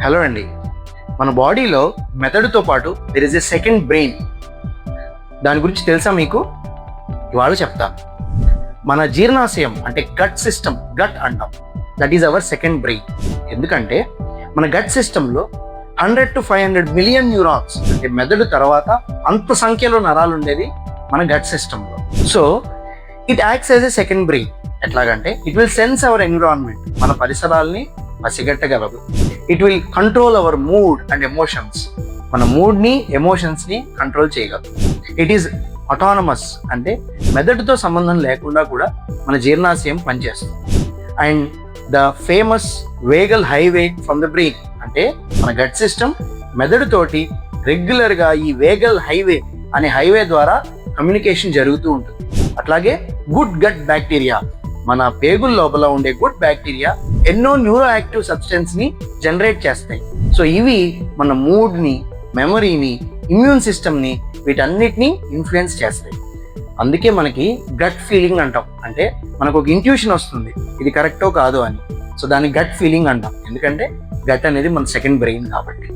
Hello అండి. మన బాడీలో మెదడుతో పాటు there is a second brain. దాని గురించి తెలుసా మీకు? ఇవాళ చెప్తాను. మన జీర్ణాశయం అంటే గట్ సిస్టమ్, గట్ అంటాం, that is our second brain. ఎందుకంటే మన గట్ సిస్టంలో 100 to 500 మిలియన్ న్యూరాన్స్, అంటే మెదడు తర్వాత అంత సంఖ్యలో నరాలు ఉండేది మన గట్ సిస్టంలో. So it acts as a second brain. ఎట్లాగంటే it will sense our environment, మన పరిసరాల్ని పసిగట్టగలదు. It will control our mood and emotions, మన మూడ్ని ఎమోషన్స్ని కంట్రోల్ చేయగలదు. ఇట్ ఈస్ అటానమస్, అంటే మెదడుతో సంబంధం లేకుండా కూడా మన జీర్ణాశయం పనిచేస్తుంది. And the famous వేగల్ highway from the brain, అంటే మన గట్ సిస్టమ్ మెదడుతోటి రెగ్యులర్గా ఈ వేగల్ హైవే అనే హైవే ద్వారా కమ్యూనికేషన్ జరుగుతూ ఉంటుంది. అట్లాగే గుడ్ గట్ బ్యాక్టీరియా, మన పేగుల లోపల ఉండే గుడ్ బ్యాక్టీరియా ఎన్నో న్యూరో యాక్టివ్ సబ్స్టెన్స్ని జనరేట్ చేస్తాయి. సో ఇవి మన మూడ్ని, మెమరీని, ఇమ్యూన్ సిస్టమ్ని, వీటన్నిటిని ఇన్ఫ్లుయెన్స్ చేస్తాయి. అందుకే మనకి గట్ ఫీలింగ్ అంటాం. అంటే మనకు ఒక ఇంట్యూషన్ వస్తుంది, ఇది కరెక్టో కాదో అని. సో దాన్ని గట్ ఫీలింగ్ అంటాం, ఎందుకంటే గట్ అనేది మన సెకండ్ బ్రెయిన్ కాబట్టి.